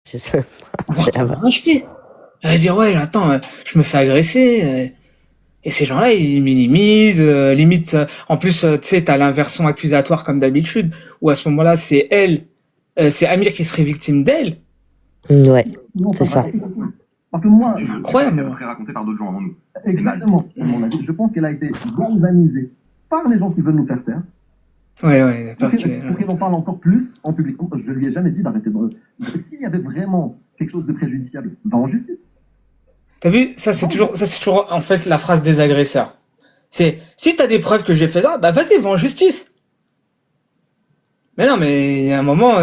C'est ça. On va retourner à HP. Elle va dire, ouais, attends, je me fais agresser. Et ces gens-là, ils minimisent, limite. En plus, tu sais, t'as l'inversion accusatoire comme d'habitude, où à ce moment-là, c'est elle, c'est Amir qui serait victime d'elle. Ouais, c'est ça. Parce que moi, c'est incroyable. Elle a raconté par d'autres gens avant nous. Exactement, à mon avis. Je pense qu'elle a été galvanisée par les gens qui veulent nous faire taire. Ouais, pour qu'elle en parle encore plus en public. Je lui ai jamais dit d'arrêter de... S'il y avait vraiment quelque chose de préjudiciable, va en justice. T'as vu, ça c'est toujours en fait la phrase des agresseurs. C'est si t'as des preuves que j'ai fait ça, bah vas-y, va en justice. Mais non, mais il y a un moment,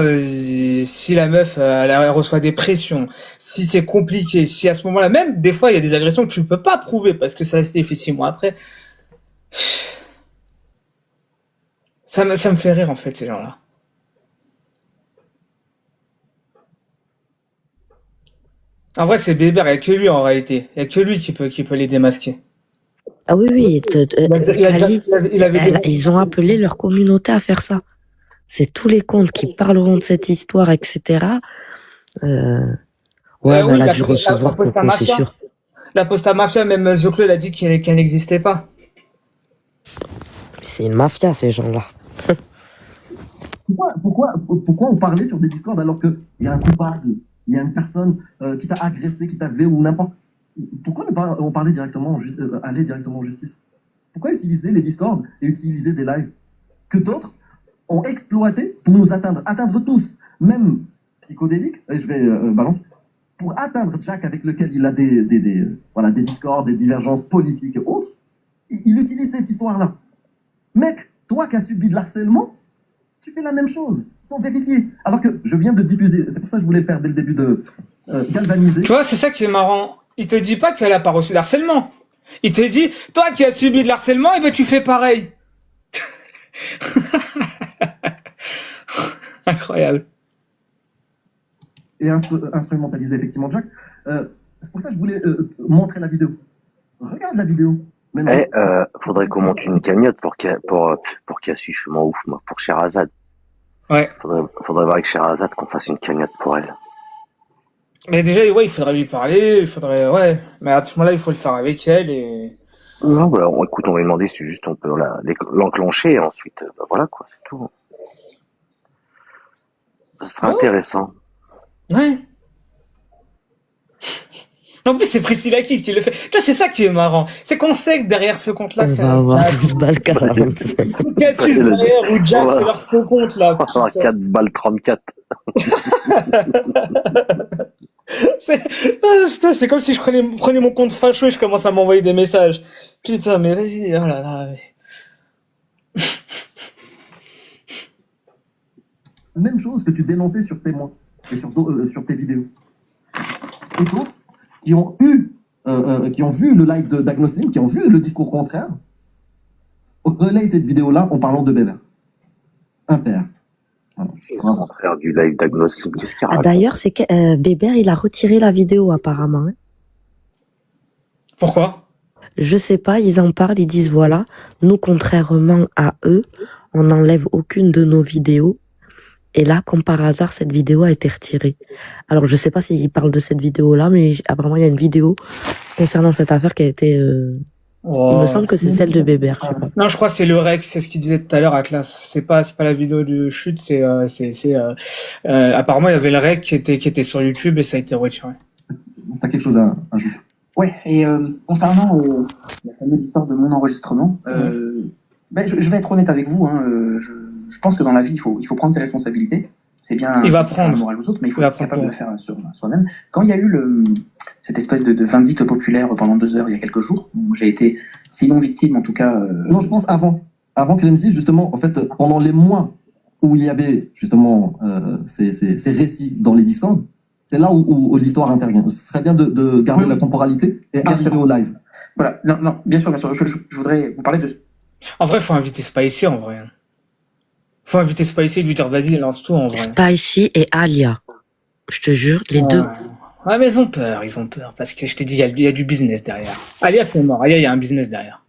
si la meuf elle reçoit des pressions, si c'est compliqué, si à ce moment-là, même des fois il y a des agressions que tu peux pas prouver parce que ça s'est fait 6 mois après. Ça me fait rire en fait ces gens-là. En vrai, c'est Bébert, il y a que lui en réalité. Il y a que lui qui peut les démasquer. Ah oui, ils ont appelé leur communauté à faire ça. C'est tous les comptes qui parleront de cette histoire, etc. Ouais, elle a dû recevoir Coco, c'est sûr. La Posta Mafia, même Zoclo, a dit qu'elle n'existait pas. C'est une mafia, ces gens-là. Pourquoi on parlait sur des Discord alors qu'il y a un coupable, il y a une personne qui t'a agressé, qui t'a vu ou n'importe. Pourquoi ne pas on parlait directement aller directement en justice? Pourquoi utiliser les Discords et utiliser des lives que d'autres ont exploité pour nous atteindre tous, même psychodéliques, et je vais balancer, pour atteindre Jack avec lequel il a des Discords, des divergences politiques et autres, il utilise cette histoire-là. Mec, toi qui as subi de l'harcèlement, tu fais la même chose, sans vérifier. Alors que je viens de diffuser, c'est pour ça que je voulais faire dès le début de galvaniser. Tu vois, c'est ça qui est marrant. Il te dit pas qu'elle a pas reçu d'harcèlement. Il te dit, toi qui as subi de l'harcèlement, et ben tu fais pareil. Incroyable. Et instrumentaliser effectivement Jack. C'est pour ça que je voulais montrer la vidéo. Regarde la vidéo. Faudrait qu'on monte une cagnotte pour Cassie, je m'en ouf, moi, pour Sherazade. Ouais. Faudrait voir avec Sherazade qu'on fasse une cagnotte pour elle. Mais déjà, ouais, il faudrait lui parler, ouais. Mais à ce moment-là, il faut le faire avec elle et... Non, voilà, écoute, on va lui demander si juste on peut l'enclencher et ensuite, voilà, quoi, c'est tout. Ce sera intéressant. Ouais. En plus, c'est Priscilla qui le fait. Là, c'est ça qui est marrant. C'est qu'on sait que derrière ce compte-là, c'est... On va avoir 12 balles 45. Cassis derrière ou Jack, c'est leur faux compte, là. On va avoir 4 balles 34. Putain, c'est comme si je prenais mon compte facho et je commence à m'envoyer des messages. Putain, mais vas-y, oh là là. Même chose que tu dénonçais sur Témoin et sur tes vidéos. Et d'autres qui ont vu le live d'Agnoslim, qui ont vu le discours contraire, relaye cette vidéo-là en parlant de Bébert. Un père. Le contraire du live d'Agnoslim, qu'est-ce qu'il raconte? D'ailleurs, c'est que Bébert, il a retiré la vidéo apparemment. Hein. Pourquoi? Je sais pas, ils en parlent, ils disent voilà, nous, contrairement à eux, on n'enlève aucune de nos vidéos. Et là, comme par hasard, cette vidéo a été retirée. Alors, je sais pas s'ils parlent de cette vidéo-là, mais apparemment, il y a une vidéo concernant cette affaire qui a été... Il me semble que c'est celle de Bébert, je sais pas. Non, je crois que c'est le rec, c'est ce qu'il disait tout à l'heure à classe. C'est pas la vidéo de chute, apparemment il y avait le rec qui était sur YouTube et ça a été retiré. T'as quelque chose à ajouter? Ouais, et concernant la fameuse histoire de mon enregistrement, je vais être honnête avec vous, hein, je pense que dans la vie, il faut prendre ses responsabilités. C'est bien il va prendre la morale aux autres, mais il faut être capable de le faire sur soi-même. Quand il y a eu cette espèce de vindicte populaire pendant 2 heures il y a quelques jours, où j'ai été, sinon victime en tout cas... Non, je pense avant Crimsy, justement, en fait, pendant les mois où il y avait justement ces récits dans les Discords, c'est là où l'histoire intervient. Ce serait bien de garder la temporalité et arriver au live. Voilà, non, bien sûr, je voudrais vous parler de... En vrai, faut inviter Spicy, en vrai. Faut inviter Spicy et lui dire, vas-y, lance tout, en vrai. Spicy et Alia. Je te jure, les deux. Ouais, mais ils ont peur, parce que je te dis, il y a du business derrière. Alia, c'est mort. Alia, il y a un business derrière.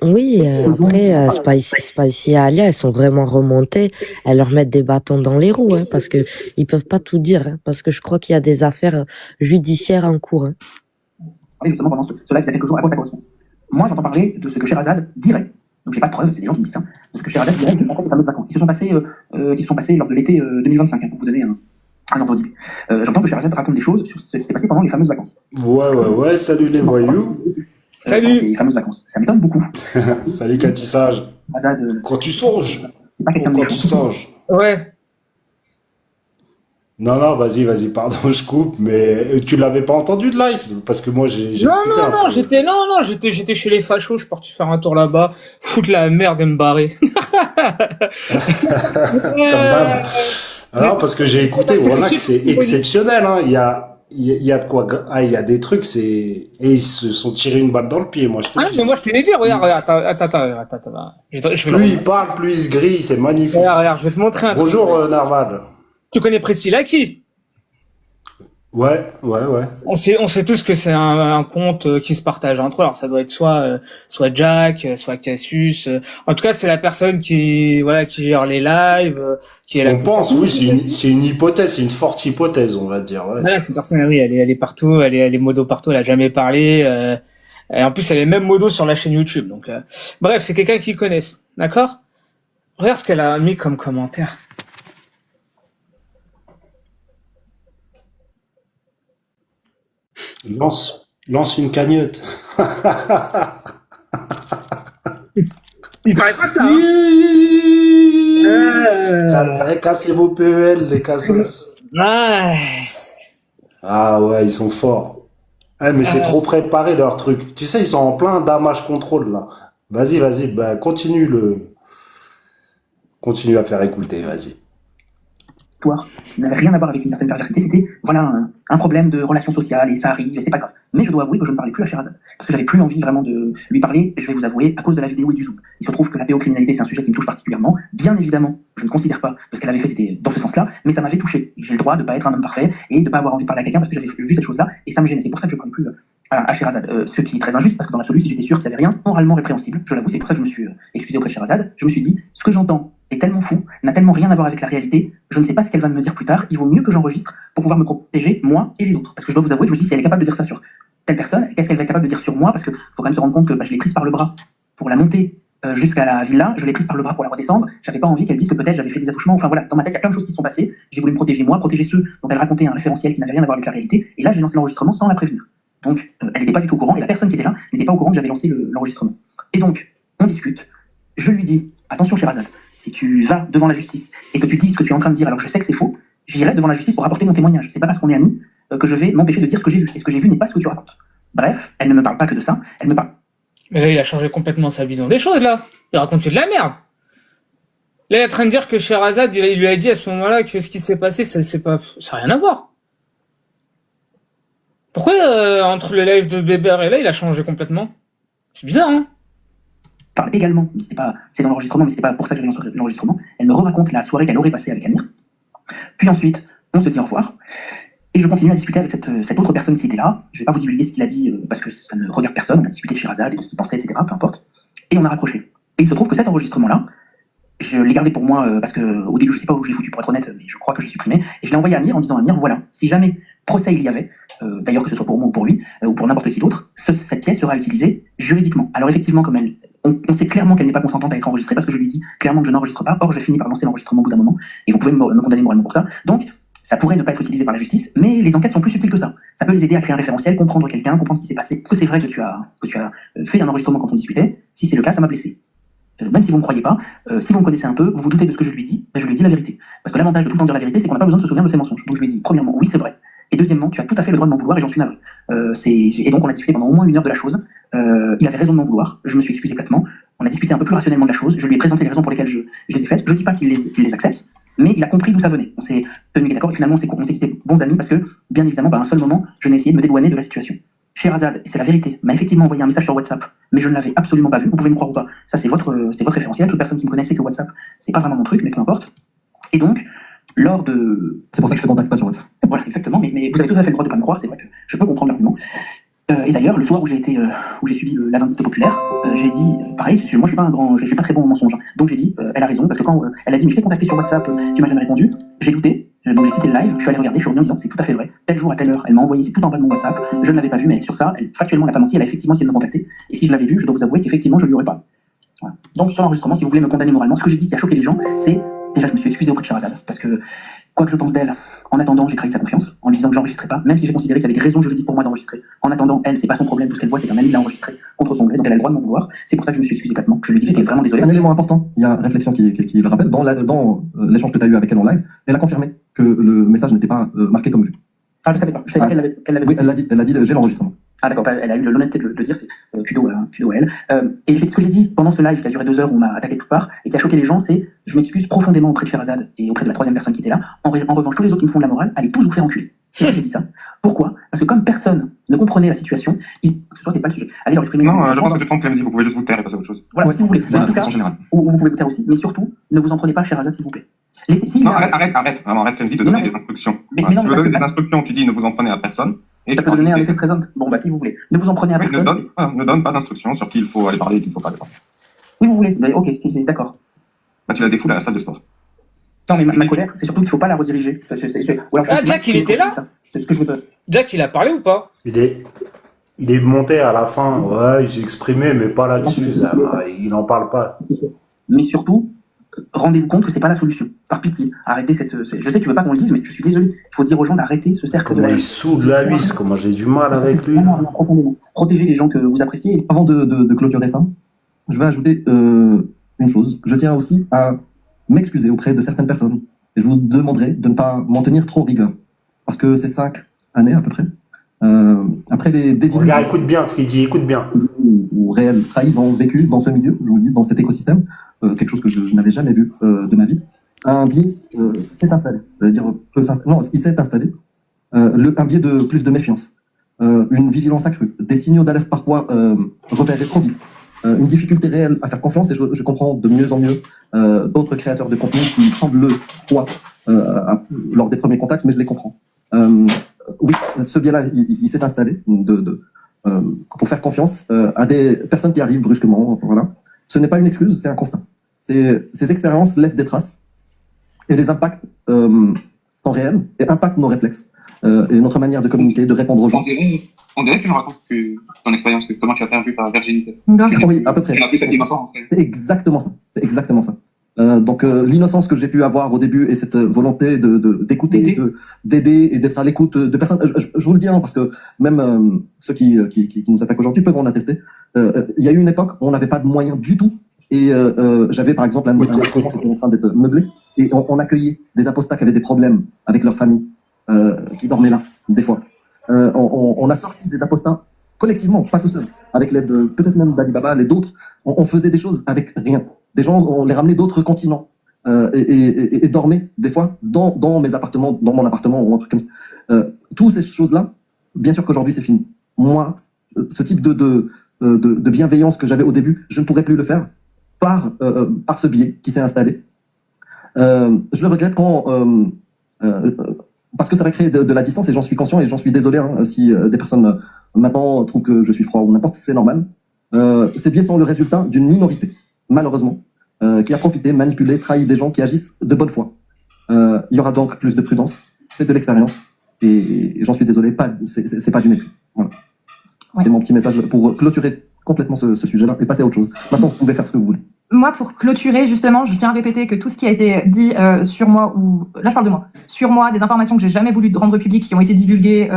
Oui, après, Spicy et Alia, elles sont vraiment remontées. Elles leur mettent des bâtons dans les roues, hein, parce que ils peuvent pas tout dire, hein, parce que je crois qu'il y a des affaires judiciaires en cours. Hein. Justement, pendant ce live, il y a quelques jours, à quoi ça correspond. Moi, j'entends parler de ce que Sherazade dirait. Donc, j'ai pas de preuve, c'est des gens qui me disent ça. De ce que Sherazade dirait que les fameuses vacances qui se sont passées lors de l'été 2025, hein, pour vous donner un ordre d'idée. J'entends que Sherazade raconte des choses sur ce qui s'est passé pendant les fameuses vacances. Ouais, salut les voyous. Salut. Les fameuses vacances. Ça m'étonne beaucoup. Salut Cathy Sage. Sherazade, Quand tu songes. c'est pas quelqu'un de Quand tu méchant. songes. Ouais. Non, vas-y, pardon, je coupe, mais tu l'avais pas entendu de live? Parce que moi, j'ai Non, écouté un peu. j'étais chez les fachos, je suis parti faire un tour là-bas, foutre la merde et me barrer. Comme d'hab. Alors, parce que j'ai écouté, voilà que c'est exceptionnel, hein. Il y a de quoi, il y a des trucs, et ils se sont tirés une balle dans le pied, moi, je te Ah, dis. mais moi, je te l'ai dit, regarde, attends. Je vais Plus il parle, plus il se grille, c'est magnifique. regarde, je vais te montrer un truc. Bonjour, Narvad. Tu connais Priscilla qui? Ouais. On sait tous que c'est un compte qui se partage entre eux. Alors ça doit être soit Jack, soit Cassius. En tout cas, c'est la personne qui gère les lives, qui est là. On pense, oui, c'est une hypothèse, c'est une forte hypothèse, on va dire. Ouais, Voilà, cette personne, oui, elle est partout, elle est modo partout, elle a jamais parlé. Et en plus, elle est même modo sur la chaîne YouTube. Donc, bref, c'est quelqu'un qu'ils connaissent, d'accord? Regarde ce qu'elle a mis comme commentaire. Lance une cagnotte. Il paraît pas de ça. Cassez vos PEL, les cassos. Ah ouais, ils sont forts. Ah, mais c'est trop préparé leur truc. Tu sais, ils sont en plein damage contrôle là. Vas-y, bah continue à faire écouter, vas-y. Qui n'avait rien à voir avec une certaine perversité, c'était voilà un problème de relation sociale et ça arrive et c'est pas grave. Mais je dois avouer que je ne parlais plus à Sherazade parce que j'avais plus envie vraiment de lui parler. Je vais vous avouer à cause de la vidéo et du zoom. Il se trouve que la pédocriminalité c'est un sujet qui me touche particulièrement. Bien évidemment, je ne considère pas que ce qu'elle avait fait c'était dans ce sens-là, mais ça m'avait touché. J'ai le droit de pas être un homme parfait et de pas avoir envie de parler à quelqu'un parce que j'avais vu cette chose-là et ça me gênait. C'est pour ça que je ne parlais plus à Sherazade. Ce qui est très injuste parce que dans l'absolu, si j'étais sûr qu'il n'y avait rien moralement répréhensible, je l'avoue, c'est pour ça que je me suis excusé auprès de Sherazade. Je me suis dit ce que j'entends est tellement fou, n'a tellement rien à voir avec la réalité, je ne sais pas ce qu'elle va me dire plus tard, il vaut mieux que j'enregistre pour pouvoir me protéger, moi et les autres. Parce que je dois vous avouer, je me suis dit, si elle est capable de dire ça sur telle personne, qu'est-ce qu'elle va être capable de dire sur moi? Parce qu'il faut quand même se rendre compte que je l'ai prise par le bras pour la monter jusqu'à la villa, je l'ai prise par le bras pour la redescendre, j'avais pas envie qu'elle dise que peut-être j'avais fait des accouchements, enfin voilà, dans ma tête il y a plein de choses qui se sont passées, j'ai voulu me protéger moi, protéger ceux dont elle racontait un référentiel qui n'avait rien à voir avec la réalité, et là j'ai lancé l'enregistrement sans la prévenir. Donc elle n'était pas du tout au courant, et la personne qui était là n'était pas au courant que j'avais lancé l'enregistrement. Et donc, on discute, je lui dis, attention Sherazade, si tu vas devant la justice et que tu dis ce que tu es en train de dire alors que je sais que c'est faux, j'irai devant la justice pour apporter mon témoignage. C'est pas parce qu'on est amis que je vais m'empêcher de dire ce que j'ai vu. Et ce que j'ai vu n'est pas ce que tu racontes. Bref, elle ne me parle pas que de ça, elle me parle. Mais là, il a changé complètement sa vision des choses, là. Il raconte que de la merde. Là, il est en train de dire que Sherazade, il lui a dit à ce moment-là que ce qui s'est passé, ça n'a rien à voir. Pourquoi, entre le live de Bébert et là, il a changé complètement? C'est bizarre, hein? Parle également, c'est dans l'enregistrement, mais c'était pas pour ça que j'avais lancé l'enregistrement. Elle me raconte la soirée qu'elle aurait passée avec Amir. Puis ensuite, on se dit au revoir. Et je continue à discuter avec cette autre personne qui était là. Je vais pas vous divulguer ce qu'il a dit parce que ça ne regarde personne. On a discuté de Sherazade et de ce qu'il pensait, etc. Peu importe. Et on a raccroché. Et il se trouve que cet enregistrement-là, je l'ai gardé pour moi parce que au début, je sais pas où je l'ai foutu pour être honnête, mais je crois que je l'ai supprimé. Et je l'ai envoyé à Amir en disant à Amir, voilà, si jamais procès il y avait, d'ailleurs que ce soit pour moi ou pour lui, ou pour n'importe qui d'autre, cette pièce sera utilisée juridiquement. Alors effectivement, comme on sait clairement qu'elle n'est pas consentante à être enregistrée parce que je lui dis clairement que je n'enregistre pas. Or, j'ai fini par lancer l'enregistrement au bout d'un moment et vous pouvez me condamner moralement pour ça. Donc, ça pourrait ne pas être utilisé par la justice, mais les enquêtes sont plus subtiles que ça. Ça peut les aider à créer un référentiel, comprendre quelqu'un, comprendre ce qui s'est passé. Que c'est vrai que tu as fait un enregistrement quand on discutait. Si c'est le cas, ça m'a blessé. Même si vous ne me croyez pas, si vous me connaissez un peu, vous vous doutez de ce que je lui dis, je lui ai dit la vérité. Parce que l'avantage de tout le temps dire la vérité, c'est qu'on n'a pas besoin de se souvenir de ses mensonges. Donc je lui ai dit, premièrement, oui, c'est vrai. Et deuxièmement, tu as tout à fait le droit de m'en vouloir et j'en suis navré. Et donc on a discuté pendant au moins 1 heure de la chose. Il avait raison de m'en vouloir. Je me suis excusé platement. On a discuté un peu plus rationnellement de la chose. Je lui ai présenté les raisons pour lesquelles je les ai faites. Je ne dis pas qu'il les accepte, mais il a compris d'où ça venait. On s'est tenu d'accord et finalement on s'est quittés bons amis parce que, bien évidemment, à un seul moment, je n'ai essayé de me dédouaner de la situation. Sherazade, et c'est la vérité, m'a effectivement envoyé un message sur WhatsApp, mais je ne l'avais absolument pas vu. Vous pouvez me croire ou pas. Ça, c'est votre référentiel. Toute personne qui me connaît sait que WhatsApp, c'est pas vraiment mon truc, mais peu importe. Et donc, lors de... C'est pour ça que je te contacte pas sur WhatsApp. Voilà, exactement, mais vous avez tout à fait le droit de ne pas me croire, c'est vrai que je peux comprendre l'argument. Et d'ailleurs, le soir où j'ai subi la vindicte populaire, j'ai dit, pareil, parce que moi je suis pas très bon en mensonge, hein. Donc j'ai dit, elle a raison, parce que quand elle a dit, mais je t'ai contacté sur WhatsApp, tu m'as jamais répondu, j'ai douté, donc j'ai quitté le live, je suis allé regarder, je suis revenu en disant, c'est tout à fait vrai, tel jour à telle heure, elle m'a envoyé, c'est tout en bas de mon WhatsApp, je ne l'avais pas vu, mais sur ça, factuellement, elle n'a pas menti, elle a effectivement essayé de me contacter, et si je l'avais vu, je dois vous avouer qu'effectivement, je lui aurais pas. Voilà. Donc sur l'enregistrement, si vous voulez me condamner moralement, ce que j'ai dit qui a choqué les gens, c'est, déjà je me suis excusé auprès de Sherazade, parce que, quoi que je pense d'elle, en attendant, j'ai trahi sa confiance, en lui disant que j'enregistrais pas, même si j'ai considéré qu'il y avait des raisons juridiques pour moi d'enregistrer. En attendant, elle, c'est pas son problème, tout ce qu'elle voit, c'est qu'un ami l'a enregistré contre son gré, donc elle a le droit de m'en vouloir. C'est pour ça que je me suis excusé platement, que je lui dis que j'étais vraiment désolé. Un élément important, il y a Réflexion qui le rappelle, dans l'échange que tu as eu avec elle en live, elle a confirmé que le message n'était pas marqué comme vu. Ah, je savais pas, qu'elle l'avait Oui, elle l'a dit, j'ai l'enregistrement. Ah d'accord, elle a eu l'honnêteté de le dire, c'est kudo à elle. Et ce que j'ai dit pendant ce live qui a duré 2 heures où on m'a attaqué de toutes parts et qui a choqué les gens, c'est je m'excuse profondément auprès de Sherazade et auprès de la troisième personne qui était là. En revanche, tous les autres qui me font de la morale, allez tous vous faire enculer. C'est pourquoi j'ai dit ça. Pourquoi? Parce que comme personne ne comprenait la situation, ce soir c'est pas le sujet. Allez leur exprimer. Non, je pense que tu te trompes, Clemzy, vous pouvez juste vous taire et passer à autre chose. Voilà, Ouais, si vous voulez. c'est la réflexion générale. Vous pouvez vous taire aussi, mais surtout, ne vous en prenez pas à Sherazade s'il vous plaît. Non, arrête, vraiment, arrête, Clemzy, de donner des instructions. Mais Si non, tu mais veux donner parce des instructions, tu dis ne vous en prenez à personne. Et Ça peut donner un effet stressant. Bon, bah, si vous voulez. Ne vous en prenez à personne. Ne donne pas d'instructions sur qui il faut aller parler et qui il ne faut pas aller parler. Si vous voulez. Mais, ok, si, d'accord. Bah, tu la défoules à la salle de sport. Non, mais ma colère, c'est surtout qu'il ne faut pas la rediriger. Jack, il était là? C'est ce que je veux. Jack, il a parlé ou pas? Il est monté à la fin, ouais, il s'est exprimé, mais pas là-dessus, il n'en parle pas. Mais surtout, rendez-vous compte que c'est pas la solution. Par pitié, arrêtez je sais que tu veux pas qu'on le dise, mais je suis désolé. Il faut dire aux gens d'arrêter ce cercle Comment il soude la vis, comment j'ai du mal avec lui. Vraiment, profondément. Protégez les gens que vous appréciez. Avant de clôturer ça, je vais ajouter une chose. Je tiens aussi à m'excuser auprès de certaines personnes. Et je vous demanderai de ne pas m'en tenir trop rigueur. Parce que c'est 5 années à peu près. Après les désillusions. Regarde, écoute bien ce qu'il dit, écoute bien. Ou réelles trahisons vécues dans ce milieu, je vous le dis, dans cet écosystème, quelque chose que je n'avais jamais vu de ma vie. Un biais s'est installé. Il s'est installé. Un biais de plus de méfiance, une vigilance accrue, des signaux d'alerte parfois repérés trop vite, une difficulté réelle à faire confiance, et je comprends de mieux en mieux d'autres créateurs de contenu qui semblent le croire lors des premiers contacts, mais je les comprends. Oui, ce biais-là, il s'est installé pour faire confiance à des personnes qui arrivent brusquement. Voilà. Ce n'est pas une excuse, c'est un constat. Ces expériences laissent des traces et des impacts temps réel et impactent nos réflexes et notre manière de communiquer, de répondre aux gens. On dirait que tu nous racontes ton expérience, comment tu as perdu ta virginité. Oui, à peu près. Tu l'as plus assez innocent. C'est exactement ça. C'est exactement ça. Donc l'innocence que j'ai pu avoir au début et cette volonté d'écouter, d'aider et d'être à l'écoute de personnes. Je vous le dis, hein, parce que même ceux qui nous attaquent aujourd'hui peuvent en attester. Il y a eu une époque où on n'avait pas de moyens du tout. Et j'avais par exemple un qui était en train d'être meublé et on accueillait des apostats qui avaient des problèmes avec leur famille, qui dormaient là, des fois. On a sorti des apostats collectivement, pas tout seul, avec l'aide peut-être même d'Alibaba, les d'autres. On faisait des choses avec rien. Des gens, on les ramenait d'autres continents et dormaient des fois dans mes appartements, dans mon appartement ou un truc comme ça. Toutes ces choses-là, bien sûr qu'aujourd'hui c'est fini. Moi, ce type de bienveillance que j'avais au début, je ne pourrais plus le faire par ce biais qui s'est installé. Je le regrette parce que ça va créer de la distance et j'en suis conscient et j'en suis désolé hein, si des personnes maintenant trouvent que je suis froid ou n'importe, c'est normal. Ces biais sont le résultat d'une minorité, malheureusement, qui a profité, manipulé, trahi des gens qui agissent de bonne foi. Il y aura donc plus de prudence, c'est de l'expérience et j'en suis désolé, c'est pas du mépris. Voilà. Ouais. C'est mon petit message pour clôturer complètement ce sujet-là et passer à autre chose. Maintenant, vous pouvez faire ce que vous voulez. Moi, pour clôturer, justement, je tiens à répéter que tout ce qui a été dit sur moi, ou là je parle de moi, sur moi, des informations que j'ai jamais voulu rendre publiques, qui ont été divulguées,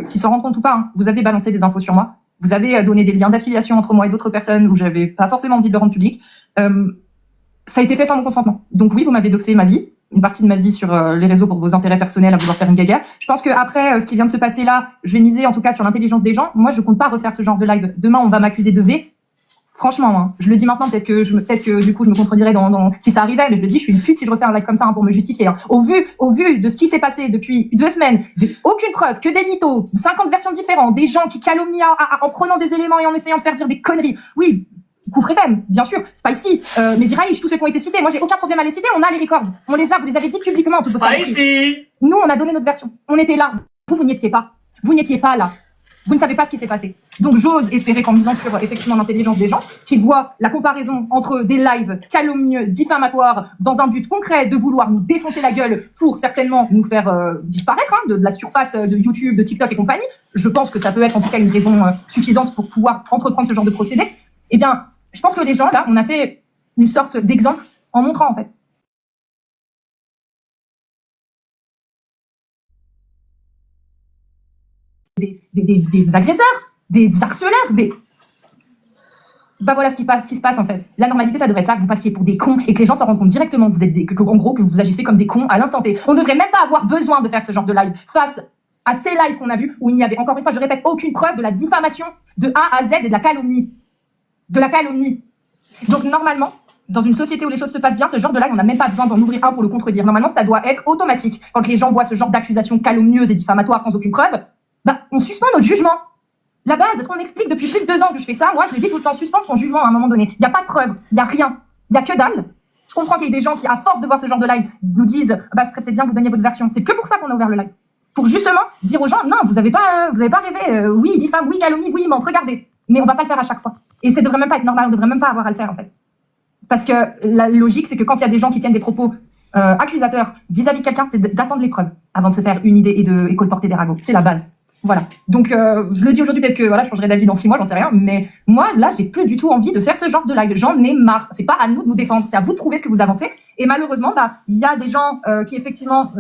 qui s'en rendent compte ou pas, hein. Vous avez balancé des infos sur moi, vous avez donné des liens d'affiliation entre moi et d'autres personnes où j'avais pas forcément envie de le rendre public. Ça a été fait sans mon consentement. Donc oui, vous m'avez doxé ma vie, une partie de ma vie sur les réseaux pour vos intérêts personnels, à vouloir faire une gaga. Je pense qu'après ce qui vient de se passer là, je vais miser en tout cas sur l'intelligence des gens. Moi, je compte pas refaire ce genre de live. Demain, on va m'accuser de V. Franchement, hein, je le dis maintenant, peut-être que du coup je me contredirais si ça arrivait, mais je le dis, je suis une pute si je refais un live comme ça hein, pour me justifier. Hein. Au vu de ce qui s'est passé depuis 2 semaines, aucune preuve, que des mythos, 50 versions différentes, des gens qui calomnient en prenant des éléments et en essayant de faire dire des conneries. Oui, Kufr FM, bien sûr, Spicy, Mehdi Raïch, tous ceux qui ont été cités. Moi, j'ai aucun problème à les citer. On a les records, vous les avez dit publiquement. Spicy. Nous, on a donné notre version. On était là. Vous n'y étiez pas. Vous n'étiez pas là. Vous ne savez pas ce qui s'est passé. Donc j'ose espérer qu'en misant sur effectivement l'intelligence des gens, qu'ils voient la comparaison entre des lives calomnieux, diffamatoires, dans un but concret de vouloir nous défoncer la gueule pour certainement nous faire disparaître de la surface de YouTube, de TikTok et compagnie. Je pense que ça peut être en tout cas une raison suffisante pour pouvoir entreprendre ce genre de procédé. Eh bien, je pense que les gens, là, on a fait une sorte d'exemple en montrant, en fait. Des agresseurs, des harceleurs, Bah voilà ce qui se passe en fait. La normalité, ça devrait être ça, que vous passiez pour des cons et que les gens s'en rendent compte directement que vous êtes en gros, que vous agissez comme des cons à l'instant T. On ne devrait même pas avoir besoin de faire ce genre de live face à ces lives qu'on a vus où il n'y avait, encore une fois, je répète, aucune preuve de la diffamation de A à Z et de la calomnie. De la calomnie. Donc normalement, dans une société où les choses se passent bien, ce genre de live, on n'a même pas besoin d'en ouvrir un pour le contredire. Normalement, ça doit être automatique. Quand les gens voient ce genre d'accusations calomnieuses et diffamatoires sans aucune preuve, bah, on suspend notre jugement. La base, est-ce qu'on explique depuis plus de 2 ans que je fais ça? Moi, je lui dis tout le temps, suspendre son jugement à un moment donné. Il n'y a pas de preuve, il n'y a rien, il n'y a que dalle. Je comprends qu'il y ait des gens qui, à force de voir ce genre de live, nous disent bah, ce serait peut-être bien que vous donniez votre version. C'est que pour ça qu'on a ouvert le live. Pour justement dire aux gens, non, vous n'avez pas rêvé. Oui, il diffame, oui, calomnie, oui, mente, regardez. Mais on va pas le faire à chaque fois. Et ça devrait même pas être normal, on devrait même pas avoir à le faire en fait. Parce que la logique, c'est que quand il y a des gens qui tiennent des propos accusateurs vis-à-vis de quelqu'un, c'est d'attendre les preuves avant de se faire une idée et colporter des ragots. C'est la base. Voilà. Donc, je le dis aujourd'hui, peut-être que voilà, je changerai d'avis dans 6 mois, j'en sais rien. Mais moi, là, j'ai plus du tout envie de faire ce genre de live. J'en ai marre. C'est pas à nous de nous défendre, c'est à vous de trouver ce que vous avancez. Et malheureusement, bah, il y a des gens qui effectivement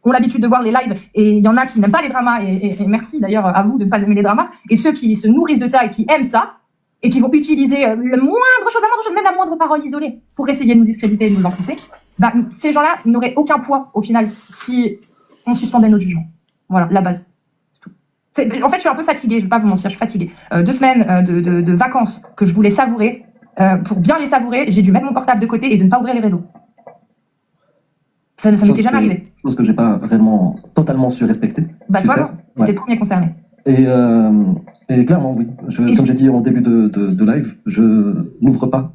ont l'habitude de voir les lives et il y en a qui n'aiment pas les dramas. Et merci d'ailleurs à vous de ne pas aimer les dramas. Et ceux qui se nourrissent de ça et qui aiment ça et qui vont utiliser la moindre chose, même la moindre parole isolée pour essayer de nous discréditer et de nous enfoncer, bah, ces gens-là n'auraient aucun poids au final si on suspendait nos jugements. Voilà, la base. En fait, je suis un peu fatiguée, je ne vais pas vous mentir, je suis fatiguée. 2 semaines de vacances que je voulais savourer. Pour bien les savourer, j'ai dû mettre mon portable de côté et de ne pas ouvrir les réseaux. Ça m'était jamais arrivé. Chose que j'ai pas réellement totalement su respecter. Bah toi, non, c'était le premier concerné. Et clairement, oui. Comme j'ai dit en début de live, je n'ouvre pas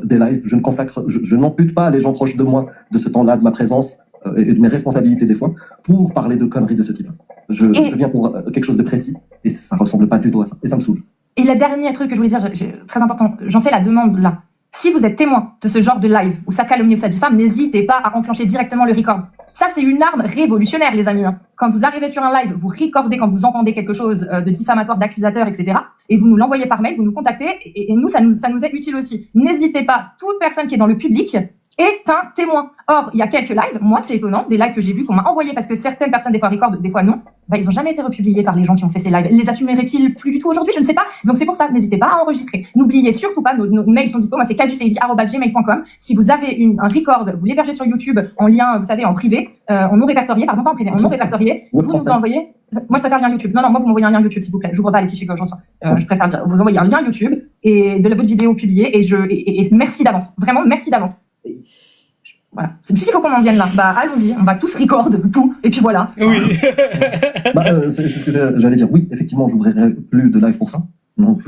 des lives, je n'ampute pas les gens proches de moi de ce temps-là, de ma présence et de mes responsabilités des fois, pour parler de conneries de ce type. Je viens pour quelque chose de précis et ça ressemble pas du tout à ça. Et ça me saoule. Et le dernier truc que je voulais dire, très important, j'en fais la demande là. Si vous êtes témoin de ce genre de live où ça calomnie ou ça diffame, n'hésitez pas à enclencher directement le record. Ça, c'est une arme révolutionnaire, les amis. Quand vous arrivez sur un live, vous recordez quand vous entendez quelque chose de diffamatoire, d'accusateur, etc. Et vous nous l'envoyez par mail, vous nous contactez. Et nous, ça nous est utile aussi. N'hésitez pas, toute personne qui est dans le public est un témoin. Or, il y a quelques lives, moi c'est étonnant, des lives que j'ai vus, qu'on m'a envoyés parce que certaines personnes des fois recordent, des fois non, bah, ils n'ont jamais été republiés par les gens qui ont fait ces lives. Les assumeraient-ils plus du tout aujourd'hui? Je ne sais pas. Donc c'est pour ça, n'hésitez pas à enregistrer. N'oubliez surtout pas, nos mails sont dispo, moi c'est casusedi@gmail.com. Si vous avez un record, vous l'hébergez sur YouTube en lien, vous savez, en privé, en non répertorié, pardon, pas en privé, en non répertorié, vous nous envoyez. Moi je préfère lien YouTube. Non, moi vous m'envoyez un lien YouTube s'il vous plaît. J'ouvre pas les fichiers que je reçois. Je préfère dire, vous envoyez un lien YouTube et de votre vidéo publiée et merci d'avance. Vraiment, merci d'avance. Voilà. S'il faut qu'on en vienne là, bah allons-y, on va tous record tout, et puis voilà. Oui. C'est ce que j'allais dire. Oui, effectivement, j'ouvrirai plus de live pour ça. Non,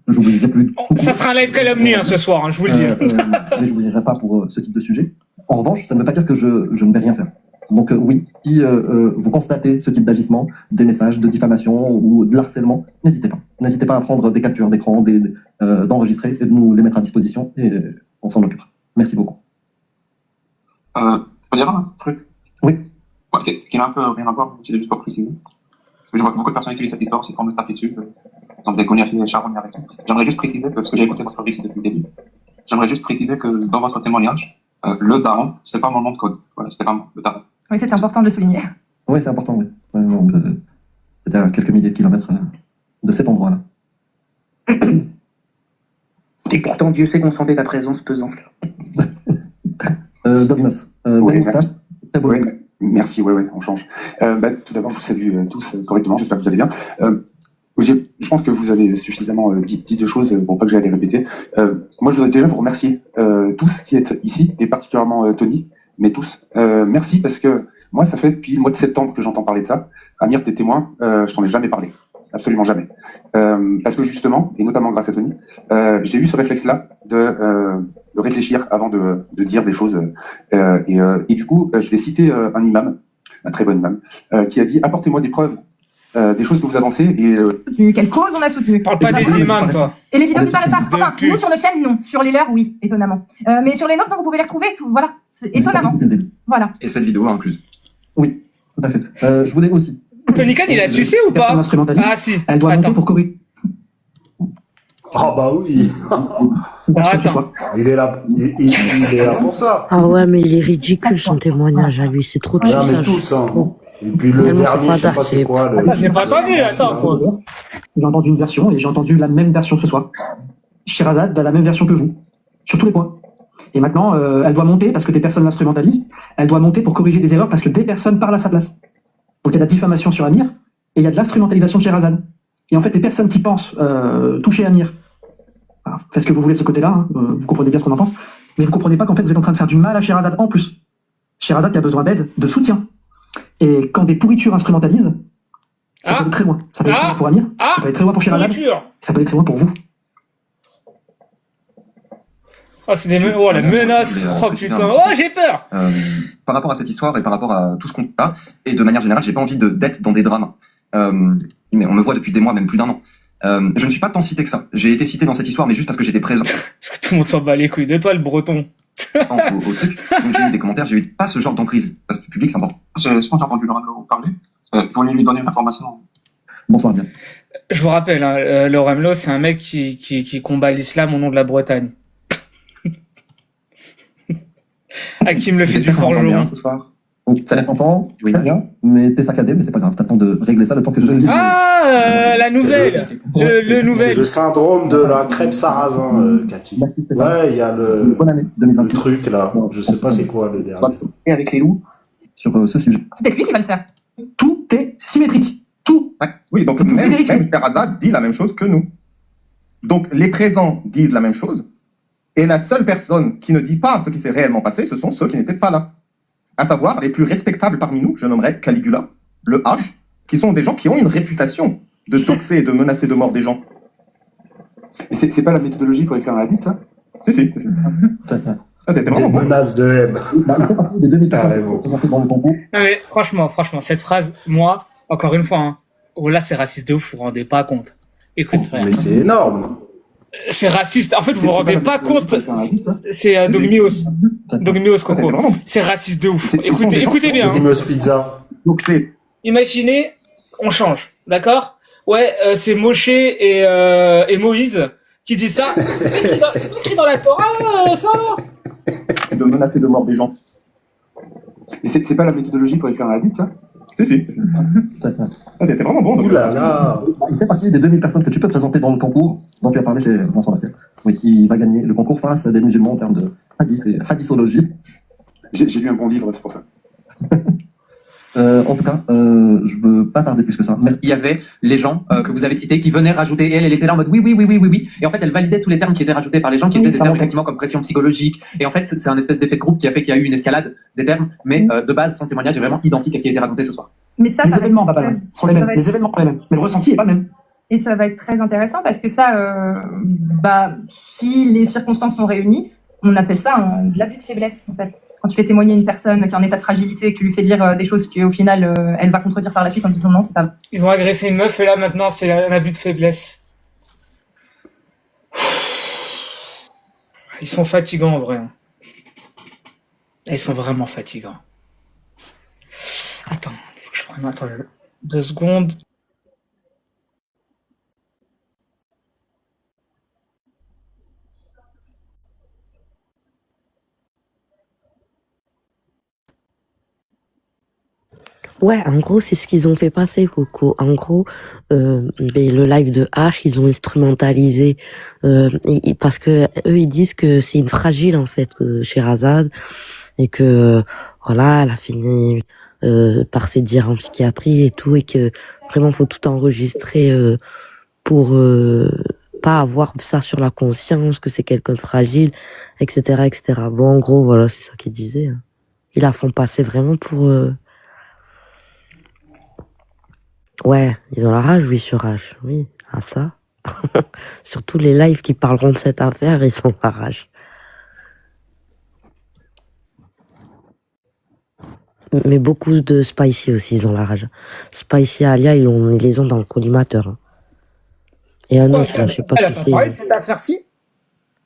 j'ouvrirai plus. Ça sera un live calomnie ce soir, je vous le dis. Mais j'ouvrirai pas pour ce type de sujet. En revanche, ça ne veut pas dire que je ne vais rien faire. Donc oui, si vous constatez ce type d'agissement, des messages de diffamation ou de harcèlement, n'hésitez pas. N'hésitez pas à prendre des captures d'écran, d'enregistrer et de nous les mettre à disposition et on s'en occupera. Merci beaucoup. Faut dire un truc? Oui. Ouais, qui n'a un peu rien à voir, c'est juste pour préciser. Parce que je vois que beaucoup de personnes utilisent cette histoire, c'est pour me taper dessus. Exemple, des conneries et Sharon avec. J'aimerais juste préciser que, parce que j'ai écouté votre récit depuis le début, j'aimerais juste préciser que dans votre témoignage, le daron, c'est pas mon nom de code. Voilà, c'était pas le daron. Oui, c'est important de le souligner. Oui, c'est important, oui. C'était à quelques milliers de kilomètres de cet endroit-là. Et pourtant, Dieu sait qu'on sentait ta présence pesante. Dogmas, ouais, moustache, très beau. Ouais, merci, ouais, on change. Tout d'abord, je vous salue tous correctement, j'espère que vous allez bien. Je pense que vous avez suffisamment dit 2 choses pour pas que j'aille les répéter. Moi, je voudrais déjà vous remercier tous qui êtes ici, et particulièrement Tony, mais tous. Merci parce que moi, ça fait depuis le mois de septembre que j'entends parler de ça. Amir, t'es témoin, je t'en ai jamais parlé. Absolument jamais. Parce que justement, et notamment grâce à Tony, j'ai eu ce réflexe-là de réfléchir avant de dire des choses. Et du coup, je vais citer un imam, un très bon imam, qui a dit « Apportez-moi des preuves des choses que vous avancez et Quelle cause on a soutenu. Parle pas des imams, toi. Et les vidéos qui paraissent pas. Fils de Enfin, pute. nous sur notre chaîne, non. Sur les leurs, oui, étonnamment. Mais sur les nôtres, non, vous pouvez les retrouver, tout. Voilà. C'est étonnamment. Depuis le début. Voilà. Et cette vidéo incluse. Oui, tout à fait. Je voulais aussi. Tony Khan, il a sucé ou Personne pas? instrumentaliste, Ah si. elle doit monter Attends. pour corriger. Ah bah oui, Attends. il est là, il est là pour ça. Ah ouais, mais il est ridicule son témoignage à lui, c'est trop de Non mais message. tous, hein. Et puis le Vraiment, dernier, c'est je sais pas pas c'est quoi. Le... Attends, j'ai pas entendu, attends. J'ai entendu une version et j'ai entendu la même version ce soir. Sherazade a la même version que vous, sur tous les points. Et maintenant, elle doit monter parce que des personnes l'instrumentalisent. Elle doit monter pour corriger des erreurs parce que des personnes parlent à sa place. Donc il y a de la diffamation sur Amir et il y a de l'instrumentalisation de Sherazade. Et en fait, les personnes qui pensent toucher Amir, alors, faites ce que vous voulez de ce côté-là, hein, vous comprenez bien ce qu'on en pense, mais vous comprenez pas qu'en fait vous êtes en train de faire du mal à Sherazade en plus. Sherazade qui a besoin d'aide, de soutien. Et quand des pourritures instrumentalisent, ça peut aller très loin. Ça peut aller très loin pour Amir, ça peut aller très loin pour Sherazade, ça peut aller très loin pour vous. Oh, c'est des oh, la menace. Oh putain. Oh, j'ai peur. Par rapport à cette histoire et par rapport à tout ce qu'on a, et de manière générale, j'ai pas envie d'être dans des drames. Mais on me voit depuis des mois, même plus d'un an. Je ne suis pas tant cité que ça. J'ai été cité dans cette histoire, mais juste parce que j'étais présent. Parce que tout le monde s'en bat les couilles de toi, le breton. Au truc. Donc j'ai eu des commentaires, j'ai eu pas ce genre d'emprise. Parce que le public, c'est important. Je pense que j'ai entendu Lorenlo parler. Vous voulez lui donner une information? Bonsoir, bien. Je vous rappelle, hein, Lorenlo, c'est un mec qui combat l'islam au nom de la Bretagne. Hakim le fils du forgeron. Ce soir. Donc, ça t'entend très bien, mais t'es saccadé, mais c'est pas grave. T'as le temps de régler ça le temps que je le dise. Ah, la nouvelle. Le C'est nouvel. le syndrome de la crêpe sarrasin, Cathy. Merci Stéphane. Ouais, il y a le Bonne année 2026. truc là. Je sais pas c'est quoi le dernier. Et avec les loups, Sur ce sujet. C'est peut-être lui qui va le faire. tout est symétrique. Tout. Ouais. Oui, donc Vous pouvez vérifier. même Sherazade dit la même chose que nous. Donc les présents disent la même chose, et la seule personne qui ne dit pas ce qui s'est réellement passé, ce sont ceux qui n'étaient pas là. À savoir, les plus respectables parmi nous, je nommerais Caligula, le H, qui sont des gens qui ont une réputation de doxer et de menacer de mort des gens. Et c'est pas la méthodologie pour écrire un hadith, ça? Si. Tout à fait. Ah, t'es Des vraiment bon. menaces de haine. Bah, il fait partie des 2000 personnes Carrément. qui sont présentées dans le concours. Non mais franchement, cette phrase, moi, encore une fois, hein, oh là c'est raciste de ouf, vous vous rendez pas compte. Écoute, frère, Mais c'est énorme. c'est raciste. En fait, vous vous rendez pas compte. C'est Dogmios. Dogmios, Ah, t'es Coco. vraiment bon. C'est raciste de ouf. C'est- ce sont des gens Écoutez bien. hein. Domino's Pizza. Donc c'est Imaginez, on change, d'accord? Ouais, c'est Moshe et Moïse qui disent ça. C'est pas écrit dans la Torah, ça. de menacer de mort des gens. Et c'est pas la méthodologie pour écrire un hadith, ça? Si. Tout à fait. Ah, t'es vraiment bon. donc. Ouh là là. Il fait partie des 2000 personnes que tu peux présenter dans le concours dont tu as parlé chez Vincent Lafayette. Oui, il va gagner le concours face à des musulmans en termes de hadith et hadithologie. J'ai lu un bon livre, c'est pour ça. En tout cas, je veux pas tarder plus que ça. Merci. Il y avait les gens que vous avez cités qui venaient rajouter, et elle était là en mode oui. Et en fait, elle validait tous les termes qui étaient rajoutés par les gens, qui étaient des termes effectivement comme pression psychologique. Et en fait, c'est un espèce d'effet de groupe qui a fait qu'il y a eu une escalade des termes. Mais de base, son témoignage est vraiment identique à ce qui a été raconté ce soir. Mais ça, Les ça va événements être pas les très- mêmes. Sont les ça mêmes. va être- Les événements pas les mêmes. Mais le ressenti est pas le même. Et ça va être très intéressant parce que ça, si les circonstances sont réunies, on appelle ça de l'abus de faiblesse, en fait. Quand tu fais témoigner une personne qui est en état de fragilité et que tu lui fais dire des choses qu'au final, elle va contredire par la suite en disant non, c'est pas... Ils ont agressé une meuf et là maintenant c'est un abus de faiblesse. Ils sont fatigants en vrai. hein. Ils sont vraiment fatigants. Attends, faut que je prenne 2 secondes. Ouais, en gros, c'est ce qu'ils ont fait passer, Coco. En gros, le live de H, ils ont instrumentalisé parce que eux, ils disent que c'est une fragile en fait, Sherazade, et que voilà, elle a fini par se dire en psychiatrie et tout, et que vraiment faut tout enregistrer pour pas avoir ça sur la conscience, que c'est quelqu'un de fragile, etc., etc. Bon, en gros, voilà, c'est ça qu'ils disaient. hein. Ils la font passer vraiment pour Ouais, ils ont la rage, oui, sur H. Oui, à ça. Sur tous les lives qui parleront de cette affaire, ils sont la rage. Mais beaucoup de Spicy aussi, ils ont la rage. Spicy et Alia, ils les ont dans le collimateur. Hein. Et un autre, là, je sais pas Elle a qui pas c'est. parlé de cette affaire-ci?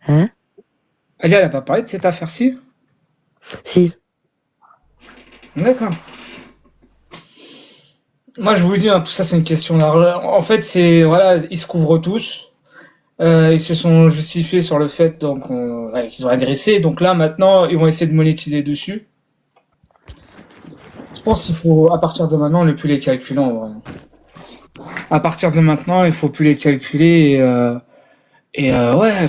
Hein? Alia, elle a pas parlé de cette affaire-ci? Si. D'accord. Moi, je vous dis, hein, tout ça, c'est une question d'argent. En fait, c'est, voilà, ils se couvrent tous. Ils se sont justifiés sur le fait donc ouais, qu'ils ont agressé. Donc là, maintenant, ils vont essayer de monétiser dessus. Je pense qu'il faut, à partir de maintenant, ne plus les calculer en vrai. À partir de maintenant, il faut plus les calculer ouais,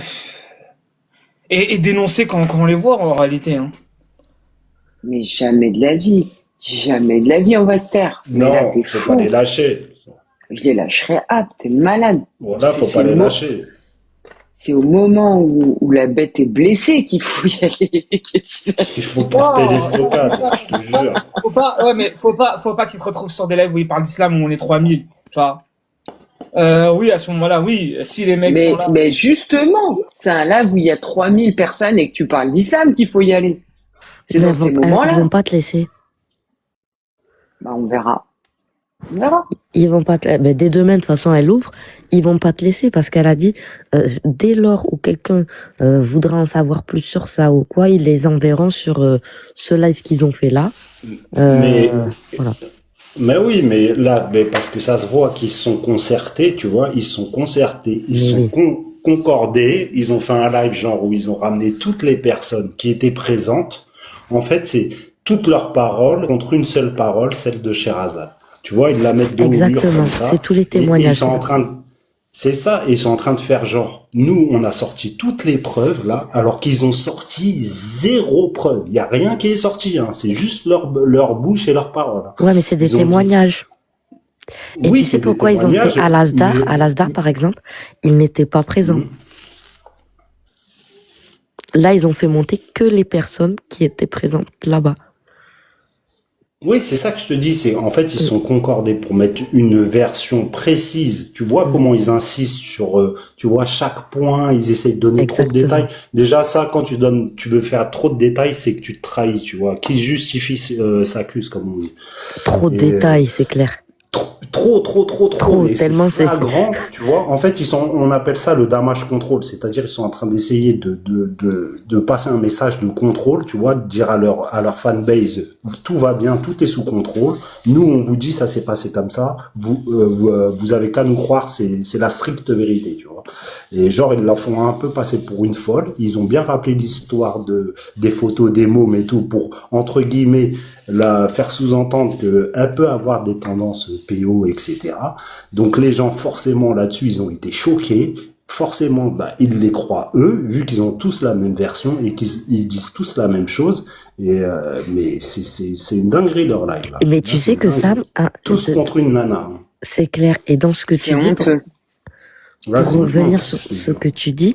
et dénoncer quand on les voit en réalité. Hein. Mais jamais de la vie. Jamais de la vie, on va se taire. Mais là, Non, t'es faut fou. pas les lâcher. Je les lâcherai. Ah, t'es malade. Voilà, faut C'est pas les le mo- lâcher. C'est au moment où la bête est blessée qu'il faut y aller. Il faut porter les stockages, je te jure. Ouais, mais faut pas qu'ils se retrouvent sur des lives où ils parlent d'islam où on est 3000, tu vois. Oui, à ce moment-là, oui, si les mecs sont là. Mais justement, c'est un live où il y a 3000 personnes et que tu parles d'islam qu'il faut y aller. C'est dans ces Ils moments-là. vont pas te laisser. Bah, on verra. On verra. Ils vont pas te... ben, dès demain, de toute façon, elle ouvre. Ils vont pas te laisser parce qu'elle a dit, dès lors où quelqu'un voudra en savoir plus sur ça ou quoi, ils les enverront sur ce live qu'ils ont fait là. Mais, voilà. mais oui, mais là, mais parce que ça se voit qu'ils se sont concertés, tu vois, ils se sont concertés, ils se sont concordés, ils ont fait un live genre où ils ont ramené toutes les personnes qui étaient présentes. En fait, c'est toutes leurs paroles contre une seule parole, celle de Sherazade. Tu vois, ils la mettent dos au mur Exactement, comme ça. c'est tous les Et témoignages. ils sont en train de... C'est ça, et ils sont en train de faire genre, nous, on a sorti toutes les preuves, là, alors qu'ils ont sorti 0 preuve. Il y a rien qui est sorti, hein. C'est juste leur bouche et leurs paroles. Hein. Ouais, mais c'est des Ils ont dit- témoignages. Et Oui, tu sais c'est des pourquoi ils ont témoignages, fait Al-Asdar? mais- Al-Asdar, par exemple, ils n'étaient pas présents. Là, ils ont fait monter que les personnes qui étaient présentes là-bas. Oui, c'est ça que je te dis, c'est en fait ils sont concordés pour mettre une version précise. Tu vois comment ils insistent sur, tu vois chaque point, ils essayent de donner trop de détails. Déjà ça, quand tu veux faire trop de détails, c'est que tu te trahis, tu vois. Qui se justifie s'accuse, comme on dit. Trop de détails, c'est clair. Trop, et tellement c'est flagrant, tu vois. En fait, on appelle ça le damage control, c'est-à-dire ils sont en train d'essayer de passer un message de contrôle, tu vois, de dire à leur fanbase tout va bien, tout est sous contrôle. Nous, on vous dit ça s'est passé comme ça. Vous avez qu'à nous croire, c'est la stricte vérité, tu vois. Et genre ils la font un peu passer pour une folle. Ils ont bien rappelé l'histoire des photos, des mômes et tout pour entre guillemets la faire sous-entendre qu'elle peut avoir des tendances PO, etc. Donc les gens, forcément, là-dessus, ils ont été choqués. Forcément, ils les croient eux, vu qu'ils ont tous la même version et qu'ils disent tous la même chose. Et mais c'est une dinguerie leur live. Là. Mais tu sais que Sam... tous contre une nana. Hein. C'est clair. Et dans ce que tu dis... Pour revenir sur ce que tu dis,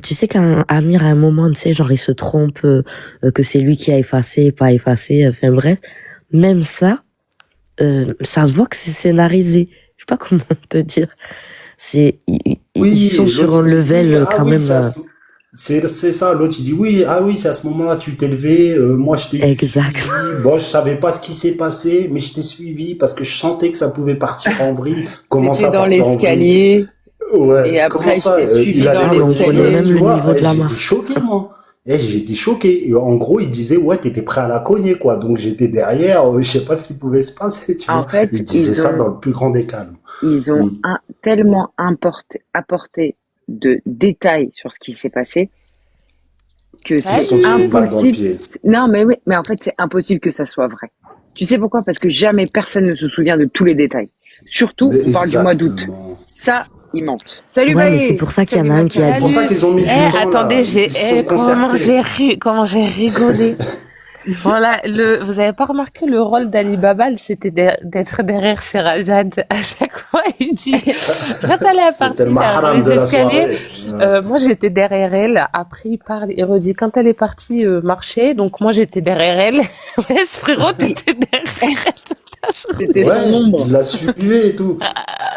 tu sais qu'un Amir à un moment, tu sais, genre il se trompe, que c'est lui qui a effacé, pas effacé, enfin bref, même ça, ça se voit que c'est scénarisé. Je sais pas comment te dire. Ils sont sur un level quand même. C'est ça, l'autre il dit oui, c'est à ce moment-là tu t'es levé, moi je t'ai suivi, bon je savais pas ce qui s'est passé, mais je t'ai suivi parce que je sentais que ça pouvait partir en vrille. Comment ça dans partir en vrille? l'escalier. Ouais, et après, comment ça il allait avait l'escalier. tu vois, j'étais choqué moi. J'étais choqué. Et en gros, il disait, ouais, t'étais prêt à la cogner, quoi. Donc, j'étais derrière, je sais pas ce qui pouvait se passer, tu vois. Fait, il disait ça dans le plus grand des calmes. Ils ont tellement apporté de détails sur ce qui s'est passé que c'est impossible. Non, mais oui, mais en fait, c'est impossible que ça soit vrai. Tu sais pourquoi? Parce que jamais personne ne se souvient de tous les détails. Surtout, on parle du mois d'août. Ça, ils mentent. Salut, ouais, mais c'est pour ça qu'il y en a un qui a dit. C'est pour ça qu'ils ont mis du temps, attendez, là. comment j'ai rigolé. Voilà, vous avez pas remarqué le rôle d'Ali Baba, c'était d'être derrière Sherazade. À chaque fois, il dit, quand elle est partie dans les escaliers, moi j'étais derrière elle, après il parle, il redit, quand elle est partie marcher, donc moi j'étais derrière elle. Ouais, frérot, t'étais derrière elle. C'était son ombre. Il la suivait et tout.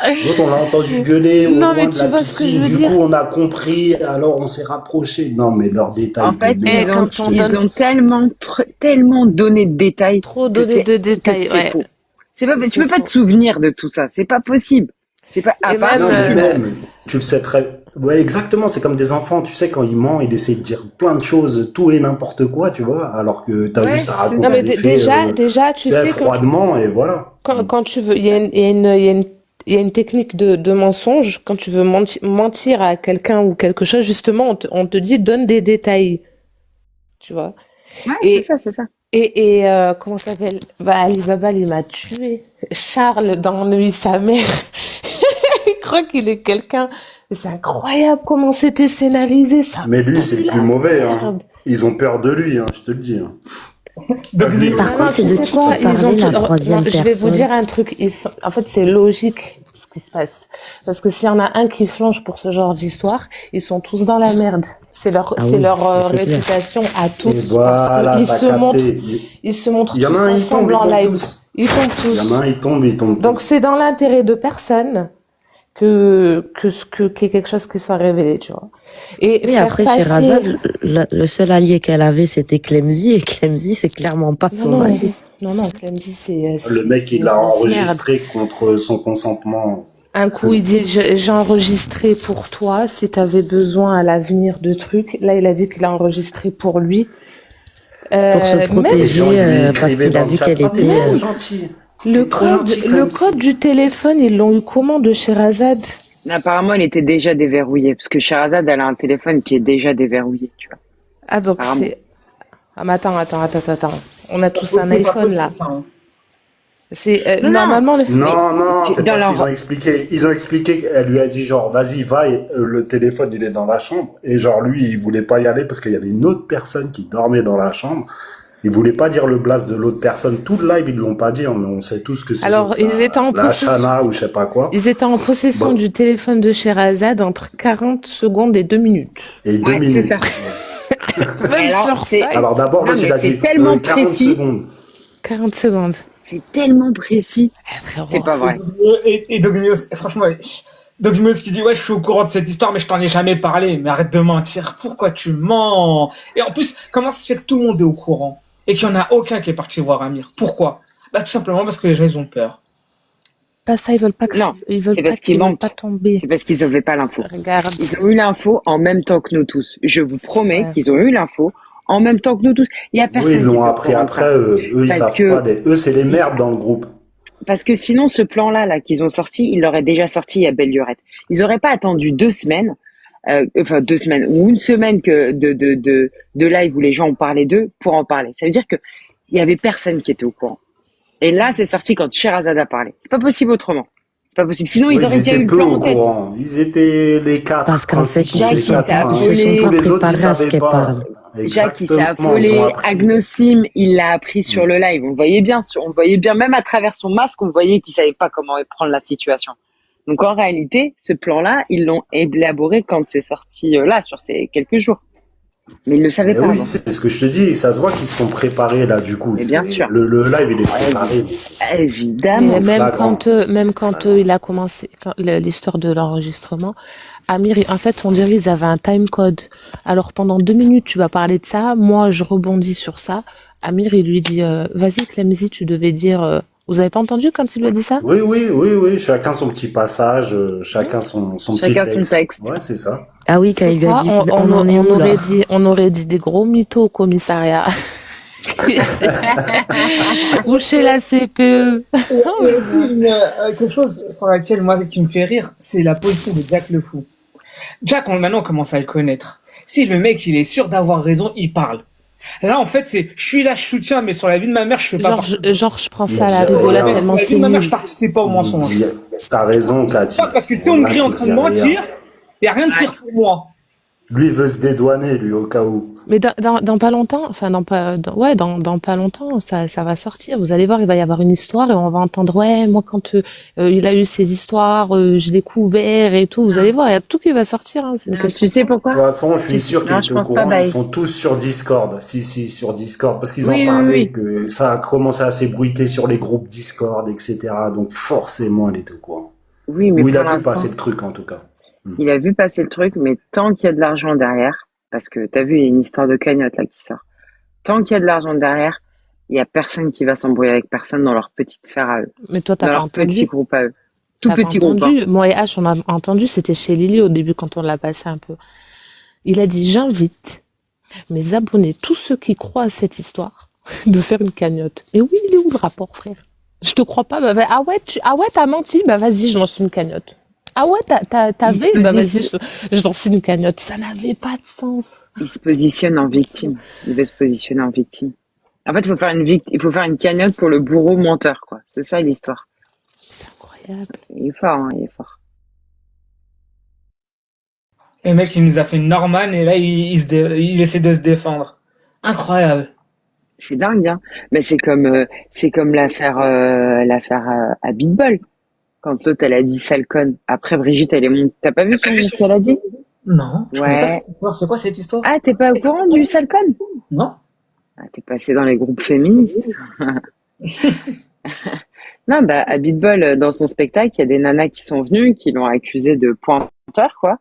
L'autre, on l'a entendu gueuler au Non, mais loin de tu la vois ce que je piscine. veux Du dire. coup, on a compris, alors on s'est rapproché. Non, mais leurs détails En fait, de Et merde, quand on je te donne ils ont tellement donné de détails trop que donné de que détails, c'est ouais, faux. Tu peux c'est pas te faux. souvenir de tout ça. C'est pas possible. C'est pas, à Et part même, Non, si mais tu même, tu le sais très... Ouais, exactement, c'est comme des enfants, tu sais, quand ils mentent, ils essaient de dire plein de choses, tout et n'importe quoi, tu vois, alors que t'as juste à non, raconter mais des faits, déjà, tu tu sais, sais, froidement, et voilà. quand tu veux, il y a une technique de mensonge. Quand tu veux mentir à quelqu'un ou quelque chose, justement, on te dit donne des détails, tu vois. Ouais, Et, c'est ça. comment ça s'appelle? Bah, Ali Baba, il m'a tué. Charles, dans lui, sa mère, il croit qu'il est quelqu'un. C'est incroyable comment c'était scénarisé, ça Mais lui, c'est pue le plus la mauvais, hein. merde. Ils ont peur de lui, hein, je te le dis. Hein. Donc, Lui, Néo, Par Non, contre, c'est tu de sais qui quoi? qui Ils ont parlait, la tout. Non, troisième je vais vous personne? dire un truc. En fait, c'est logique ce qui se passe. Parce que s'il y en a un qui flanche pour ce genre d'histoire, ils sont tous dans la merde. C'est Ah c'est oui, leur c'est clair. réputation à Et tous. Parce voilà, qu'ils t'as se montrent, capté. ils se montrent Il y en tous a un, il ensemble tombe, ils en tombent live. tous. Ils tombent Il y en a tous. un, ils tombent Donc tous. c'est dans l'intérêt de personne qu'il y ait quelque chose qui soit révélé, tu vois. Et Oui, faire après, passer. Sherazade, le seul allié qu'elle avait, c'était Clemzy, et Clemzy, c'est clairement pas Non, son non, allié. non, Clemzy, Le mec, c'est il une l'a grosse merde. enregistré contre son consentement. Un coup, il dit j'ai enregistré pour toi si t'avais besoin à l'avenir de trucs. Là, il a dit qu'il a enregistré pour lui. Pour se Même Les gens, protéger, ils lui parce écrivaient qu'il a dans le vu chat. qu'elle Ah, t'es était... trop gentil. le T'es trop code, gentil, le Clemzy. code du téléphone, ils l'ont eu comment de Sherazade? Apparemment, elle était déjà déverrouillée parce que Sherazade, elle a un téléphone qui est déjà déverrouillé, tu vois. Ah, donc Apparemment. c'est. Ah, mais attends. On a tous un c'est pas iPhone là. possible, ça. Hein. C'est Non, normalement. Non, c'est dans parce qu'ils leur, ont expliqué. Ils ont expliqué qu'elle lui a dit genre, vas-y, va, et, le téléphone, il est dans la chambre. Et genre, lui, il voulait pas y aller parce qu'il y avait une autre personne qui dormait dans la chambre. Il voulait pas dire le blast de l'autre personne. Tout le live, ils l'ont pas dit, mais on sait tous que c'est Alors, l'autre, ils étaient en la possession. Shana ou je sais pas quoi. Ils étaient en possession Bon. du téléphone de Sherazade entre 40 secondes et 2 minutes. Et 2 ouais, c'est minutes. ça. Même Alors, sur c'est, ça. Alors d'abord, non, l'autre, il mais a c'est dit tellement 40 précis. secondes. 40 secondes. C'est tellement précis. Frérot. C'est pas vrai. Et Dogmios, franchement, Dogmios qui dit, ouais, je suis au courant de cette histoire, mais je t'en ai jamais parlé. Mais arrête de mentir. Pourquoi tu mens? Et en plus, comment ça se fait que tout le monde est au courant? Et qu'il y en a aucun qui est parti voir Amir? Pourquoi? Bah, tout simplement parce que les gens, ils ont peur. Pas ça, ils veulent pas que Non, ils veulent c'est pas parce qu'ils qu'ils veulent mentent. pas tomber. C'est parce qu'ils n'avaient pas l'info. Regarde. Ils ont eu l'info en même temps que nous tous. Je vous promets Ouais. qu'ils ont eu l'info en même temps que nous tous. Il y a Oui, personne ils qui l'ont peut appris comprendre ça. après. Eux, ils Parce savent que, pas. Eux, c'est les merdes dans le groupe. parce que sinon, ce plan-là, là, qu'ils ont sorti, ils l'auraient déjà sorti il y a belle lurette. Ils auraient pas attendu 2 semaines, enfin 2 semaines ou une semaine que de live où les gens ont parlé d'eux pour en parler. Ça veut dire que il y avait personne qui était au courant. Et là, c'est sorti quand Sherazade a parlé. C'est pas possible autrement. C'est pas possible. Sinon, Oui, ils auraient ils déjà eu étaient le peu plan au en tête. courant. Ils étaient les 4 Parce qu'en fait, principaux, les Jacques, il 4, s'est 5. ils se sont affolé. pas Tous les autres, ils préparés à ce savaient qu'elle pas. parle. Jacques, il s'est Exactement, ils ont affolé. appris. Agnosim, il l'a appris sur le live. On le voyait bien, on le voyait bien, même à travers son masque, on voyait qu'il savait pas comment prendre la situation. Donc en réalité, ce plan-là, ils l'ont élaboré quand c'est sorti là, sur ces quelques jours. Mais ils ne le savaient Mais pas oui, avant. c'est ce que je te dis. Ça se voit qu'ils se sont préparés là, du coup. Mais bien sûr. Le live, il est préparé. Mais Évidemment. Mais même flagrant. quand il a commencé l'histoire de l'enregistrement, Amir, en fait, on dirait qu'ils avaient un time code. Alors pendant 2 minutes, tu vas parler de ça, moi je rebondis sur ça. Amir, il lui dit, vas-y Clemzy, tu devais dire. Vous avez pas entendu quand il lui a dit ça? Oui. Chacun son petit passage, chacun son petit Chacun son texte. texte. Ouais, c'est ça. Ah oui, quand il lui a dit, on en est où, là? On aurait dit des gros mythos au commissariat. Ou chez la CPE. Il y a aussi quelque chose sur laquelle moi qui me fait rire, c'est la position de Jack le Fou. Jack, maintenant on commence à le connaître. Si le mec il est sûr d'avoir raison, il parle. Là en fait c'est, je suis là, je soutiens, mais sur la vie de ma mère je fais pas. Genre je prends ça à la rigolade tellement la vie c'est de ma mère nul. je participe pas au mensonge. T'as raison, Cathy. Parce que tu sais on me grille en train de mentir, y a rien de pire pour moi. Lui, il veut se dédouaner, lui, au cas où. Mais dans pas longtemps, enfin dans pas longtemps, ça va sortir. Vous allez voir, il va y avoir une histoire et on va entendre ouais, moi quand il a eu ces histoires, je l'ai couvert et tout. Vous allez voir, il y a tout qui va sortir. Hein, c'est une question. Tu sais pourquoi? De toute façon, je suis sûr qu'ils Non, étaient je au pense pas, courant. bye. Ils sont tous sur Discord. Si, sur Discord. Parce qu'ils Oui, en oui, parlaient, oui. que ça a commencé à s'ébruiter sur les groupes Discord, etc. Donc, forcément, elle est au courant. Oui, mais Ou il pour a vu l'instant, passer le truc, en tout cas. il a vu passer le truc, mais tant qu'il y a de l'argent derrière, parce que t'as vu, il y a une histoire de cagnotte là qui sort. Tant qu'il y a de l'argent derrière, il y a personne qui va s'embrouiller avec personne dans leur petite sphère à eux, Mais toi, t'as dans pas leur petit entendu? groupe à eux. Tout T'as pas petit groupe, hein. entendu? Moi et H, on a entendu, c'était chez Lily au début quand on l'a passé un peu. Il a dit, j'invite mes abonnés, tous ceux qui croient à cette histoire, de faire une cagnotte. Et oui, il est où le rapport, frère? Je te crois pas, ah ouais, t'as menti, bah vas-y, je lance une cagnotte. Ah ouais, Il se t'avais, bah vas-y, positionne, je lance une cagnotte. Ça n'avait pas de sens. il se positionne en victime. Il veut se positionner en victime. En fait, il faut faire une cagnotte pour le bourreau menteur, quoi. C'est ça l'histoire. C'est incroyable. Il est fort, hein, il est fort. Et le mec, il nous a fait une Norman et là, il essaie de se défendre. Incroyable. C'est dingue, hein. Mais c'est comme l'affaire à Bitball. Quand l'autre, elle a dit sale conne. Après, Brigitte, elle est montée. T'as pas vu ce qu'elle a dit? Non, je connais pas Ouais. cette histoire. C'est quoi cette histoire? Ah, t'es pas au courant du sale conne? Non. Ah, t'es passé dans les groupes féministes. Non, bah, à Bitball, dans son spectacle, il y a des nanas qui sont venues, qui l'ont accusé de pointeur, quoi.